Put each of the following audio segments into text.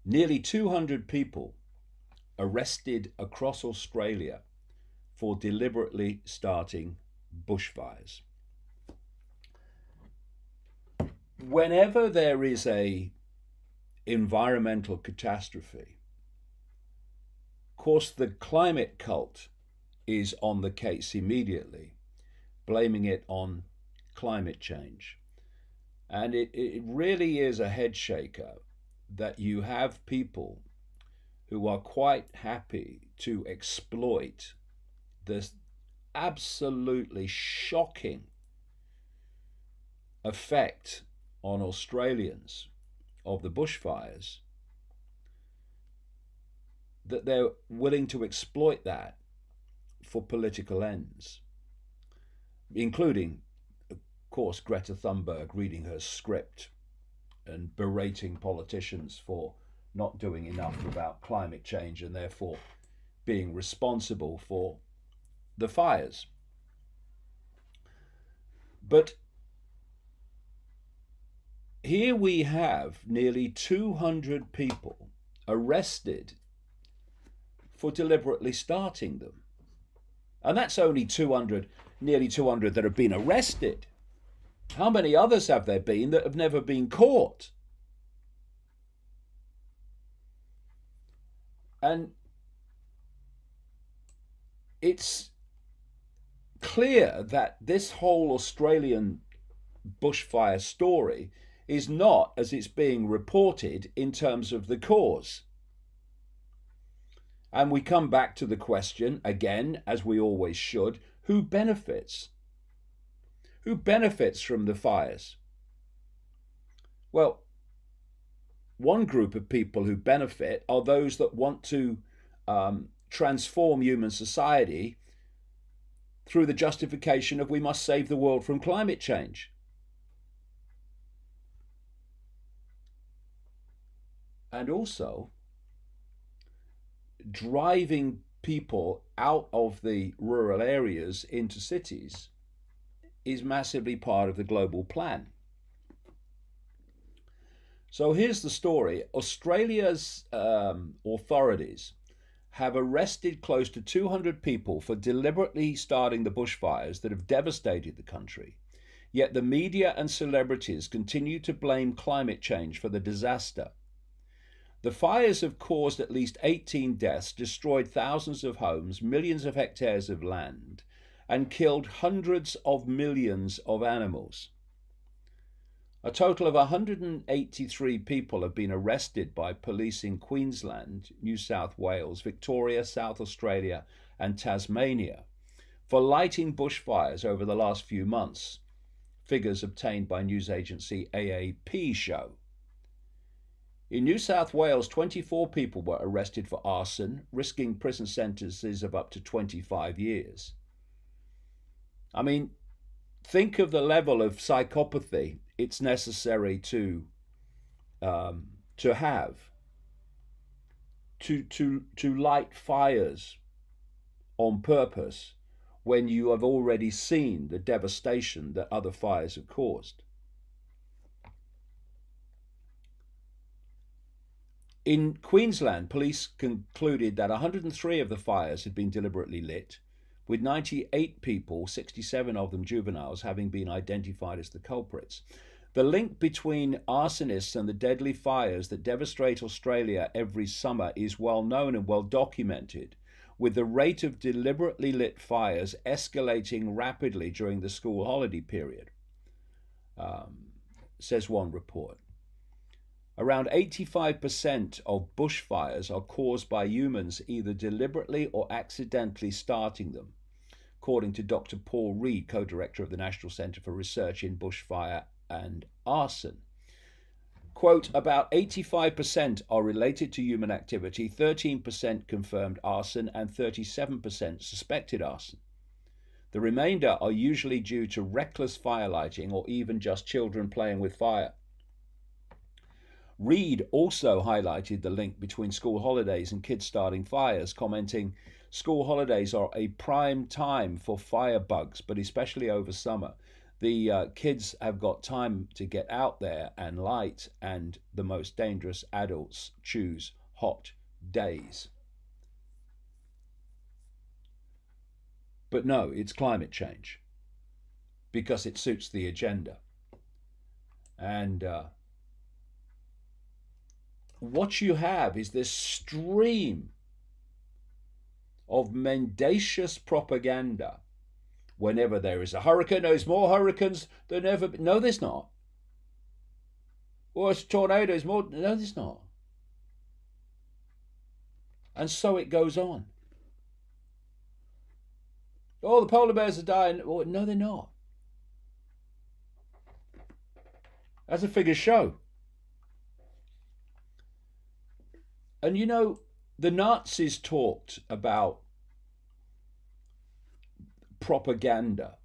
Nearly 200 people arrested across Australia for deliberately starting bushfires. Whenever there is a environmental catastrophe, of course the climate cult is on the case immediately, blaming it on climate change. And it really is a head shaker that you have people who are quite happy to exploit this absolutely shocking effect on Australians of the bushfires, that they're willing to exploit that for political ends, including, of course, Greta Thunberg reading her script and berating politicians for not doing enough about climate change and therefore being responsible for the fires. But here we have nearly 200 people arrested for deliberately starting them. And that's only 200, nearly 200 that have been arrested. How many others have there been that have never been caught? And it's clear that this whole Australian bushfire story is not as it's being reported in terms of the cause. And we come back to the question, again, as we always should, who benefits? Who benefits from the fires? Well, one group of people who benefit are those that want to transform human society through the justification of we must save the world from climate change. And also, driving people out of the rural areas into cities is massively part of the global plan. So here's the story. Australia's authorities have arrested close to 200 people for deliberately starting the bushfires that have devastated the country. Yet the media and celebrities continue to blame climate change for the disaster. The fires have caused at least 18 deaths, destroyed thousands of homes, millions of hectares of land, and killed hundreds of millions of animals. A total of 183 people have been arrested by police in Queensland, New South Wales, Victoria, South Australia, and Tasmania for lighting bushfires over the last few months, figures obtained by news agency AAP show. In New South Wales, 24 people were arrested for arson, risking prison sentences of up to 25 years. I mean, think of the level of psychopathy it's necessary to have to light fires on purpose when you have already seen the devastation that other fires have caused. In Queensland, police concluded that 103 of the fires had been deliberately lit, with 98 people, 67 of them juveniles, having been identified as the culprits. The link between arsonists and the deadly fires that devastate Australia every summer is well known and well documented, with the rate of deliberately lit fires escalating rapidly during the school holiday period, says one report. Around 85% of bushfires are caused by humans either deliberately or accidentally starting them, according to Dr. Paul Reed, co-director of the National Centre for Research in Bushfire and Arson. Quote, about 85% are related to human activity, 13% confirmed arson, and 37% suspected arson. The remainder are usually due to reckless firelighting or even just children playing with fire. Reed also highlighted the link between school holidays and kids starting fires, commenting, school holidays are a prime time for firebugs, but especially over summer. The kids have got time to get out there and light, and the most dangerous adults choose hot days. But no, it's climate change because it suits the agenda. And what you have is this stream of mendacious propaganda. Whenever there is a hurricane, there's more hurricanes than ever. No, there's not. Or it's tornadoes, more. No, there's not. And so it goes on. Oh, the polar bears are dying. Oh, no, they're not. As the figures show. And you know, the Nazis talked about propaganda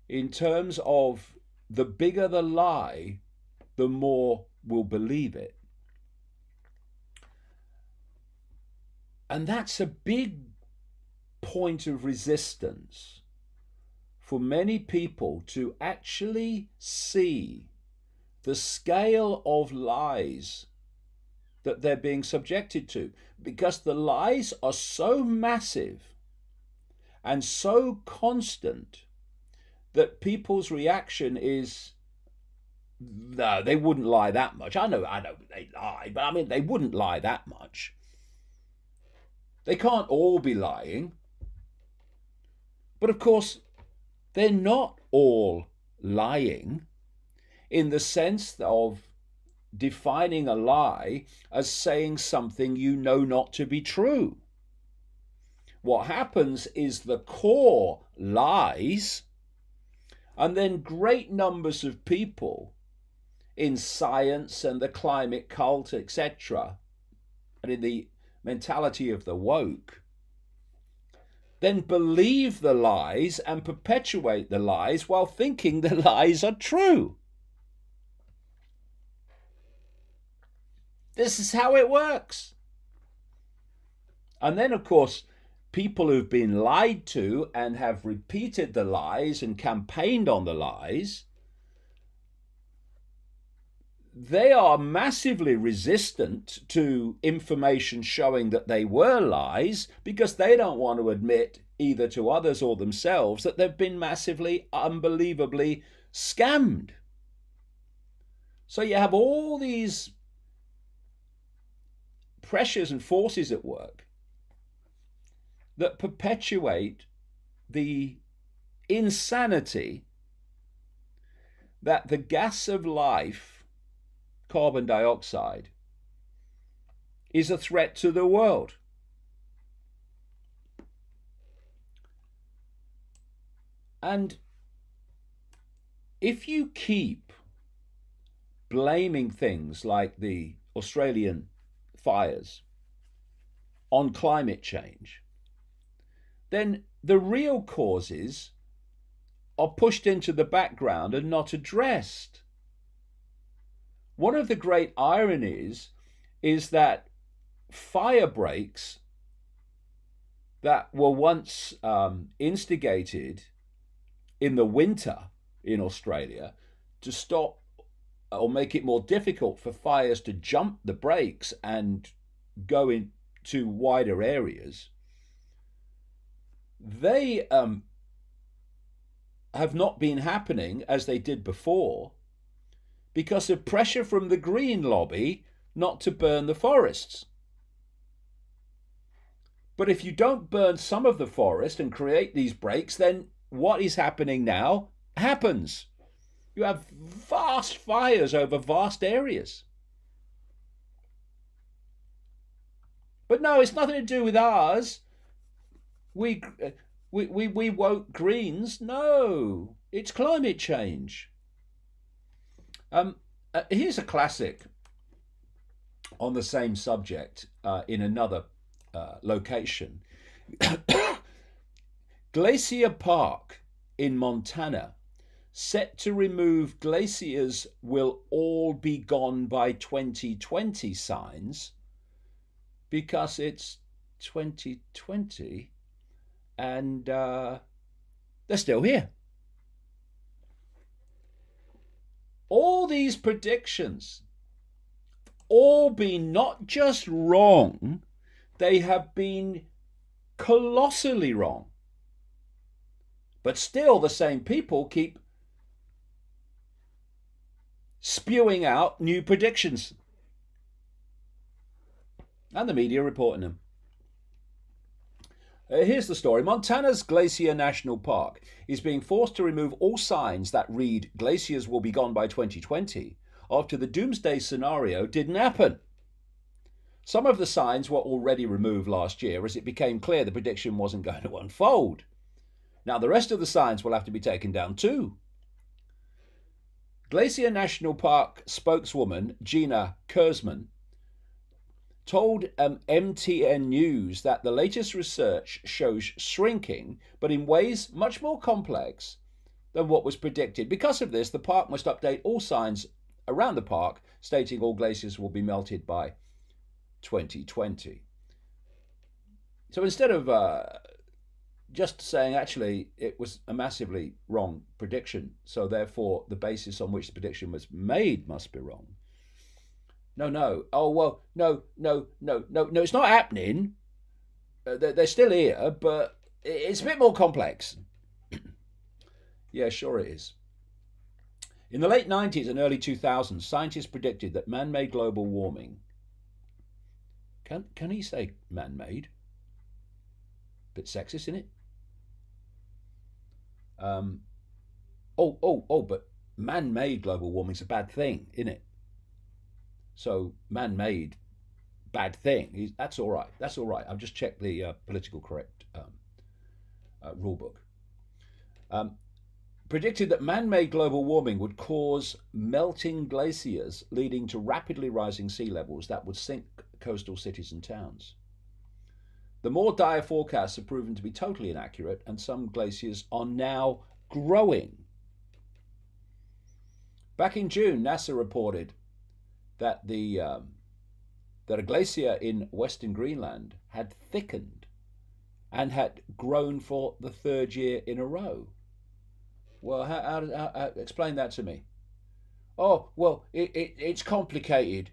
in terms of the bigger the lie, the more will believe it. And that's a big point of resistance for many people to actually see the scale of lies that they're being subjected to, because the lies are so massive and so constant that people's reaction is, no, they wouldn't lie that much. I know they lie, but I mean, they wouldn't lie that much. They can't all be lying. But of course, they're not all lying in the sense of defining a lie as saying something you know not to be true. What happens is the core lies, and then great numbers of people in science and the climate cult, etc., and in the mentality of the woke, then believe the lies and perpetuate the lies while thinking the lies are true. This is how it works. And then, of course, people who've been lied to and have repeated the lies and campaigned on the lies, they are massively resistant to information showing that they were lies because they don't want to admit either to others or themselves that they've been massively, unbelievably scammed. So you have all these pressures and forces at work that perpetuate the insanity that the gas of life, carbon dioxide, is a threat to the world. And if you keep blaming things like the Australian fires on climate change, then the real causes are pushed into the background and not addressed. One of the great ironies is that fire breaks that were once instigated in the winter in Australia to stop or make it more difficult for fires to jump the breaks and go into wider areas, they have not been happening as they did before because of pressure from the green lobby not to burn the forests. But if you don't burn some of the forest and create these breaks, then what is happening now happens. You have vast fires over vast areas. But no, it's nothing to do with ours. We woke Greens. No, it's climate change. Here's a classic on the same subject in another location. Glacier Park in Montana, set to remove glaciers will all be gone by 2020 signs because it's 2020 and they're still here. All these predictions, all been not just wrong, they have been colossally wrong. But still, the same people keep spewing out new predictions. And the media reporting them. Here's the story. Montana's Glacier National Park is being forced to remove all signs that read glaciers will be gone by 2020 after the doomsday scenario didn't happen. Some of the signs were already removed last year as it became clear the prediction wasn't going to unfold. Now the rest of the signs will have to be taken down too. Glacier National Park spokeswoman Gina Kurzman told MTN News that the latest research shows shrinking, but in ways much more complex than what was predicted. Because of this, the park must update all signs around the park stating all glaciers will be melted by 2020. So instead of just saying actually it was a massively wrong prediction, so therefore the basis on which the prediction was made must be wrong. No. Oh, well, no, it's not happening. They're still here, but it's a bit more complex. Yeah, sure it is. In the late 90s and early 2000s, scientists predicted that man-made global warming... Can he say man-made? Bit sexist, isn't it? But man-made global warming's a bad thing, isn't it? So man-made, bad thing. That's all right. That's all right. I've just checked the political correct rule book. Predicted that man-made global warming would cause melting glaciers, leading to rapidly rising sea levels that would sink coastal cities and towns. The more dire forecasts have proven to be totally inaccurate, and some glaciers are now growing. Back in June, NASA reported that that a glacier in western Greenland had thickened and had grown for the third year in a row. Well, how explain that to me? Oh, well, it's complicated.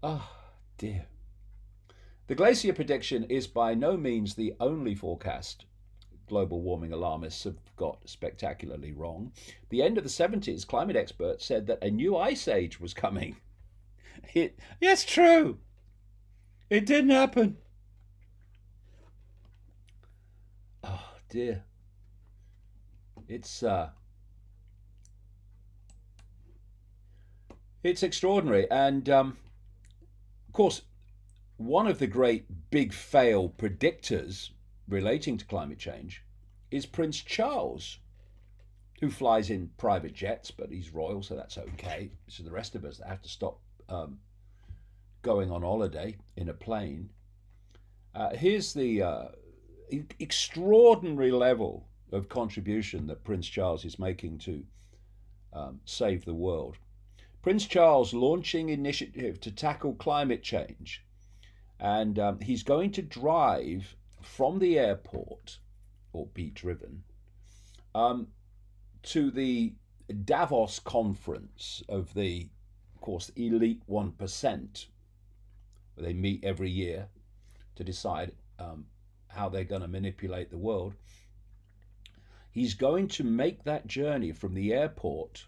Oh, dear. The glacier prediction is by no means the only forecast global warming alarmists have got spectacularly wrong. The end of the 70s, climate experts said that a new ice age was coming. Yes, true. It didn't happen. Oh, dear. It's extraordinary. And, of course, one of the great big fail predictors relating to climate change is Prince Charles, who flies in private jets, but he's royal, so that's okay. So the rest of us that have to stop going on holiday in a plane. Here's the extraordinary level of contribution that Prince Charles is making to save the world. Prince Charles launching initiative to tackle climate change, and he's going to drive from the airport, or be driven, to the Davos conference of the, of course, elite 1%, where they meet every year to decide how they're going to manipulate the world. He's going to make that journey from the airport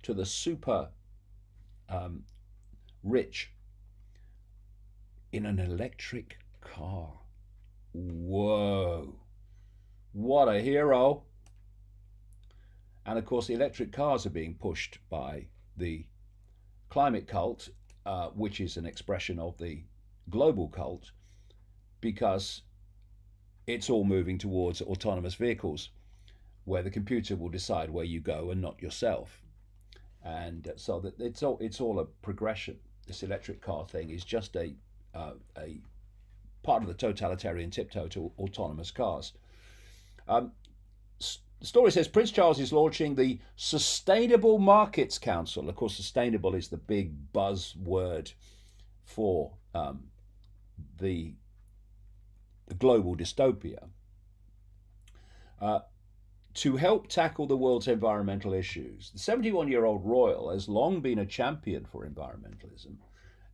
to the super rich in an electric car. Whoa, what a hero. And of course the electric cars are being pushed by the climate cult, which is an expression of the global cult, because it's all moving towards autonomous vehicles where the computer will decide where you go and not yourself. And so that it's all a progression. This electric car thing is just a part of the totalitarian tiptoe to autonomous cars. The story says Prince Charles is launching the Sustainable Markets Council. Of course, sustainable is the big buzzword for the global dystopia. To help tackle the world's environmental issues, the 71-year-old royal has long been a champion for environmentalism,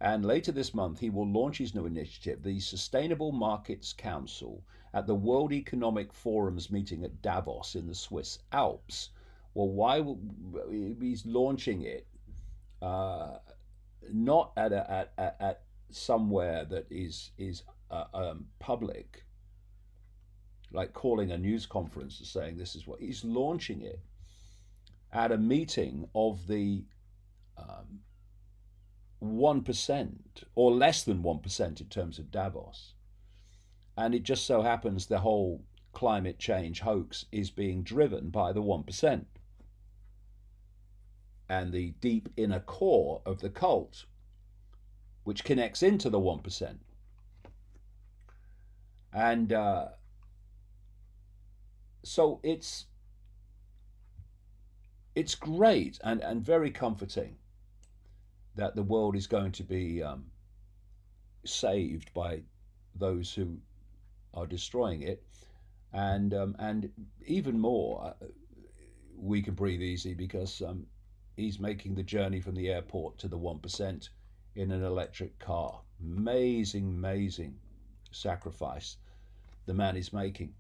and later this month he will launch his new initiative, the Sustainable Markets Council, at the World Economic Forum's meeting at Davos in the Swiss Alps. Well, why he's launching it? Not at somewhere that is public, like calling a news conference and saying this is what he's launching it at a meeting of the 1% or less than 1% in terms of Davos. And it just so happens the whole climate change hoax is being driven by the 1% and the deep inner core of the cult, which connects into the 1%. And so it's great and very comforting that the world is going to be saved by those who are destroying it, and even more, we can breathe easy because he's making the journey from the airport to the 1% in an electric car. Amazing, amazing sacrifice the man is making.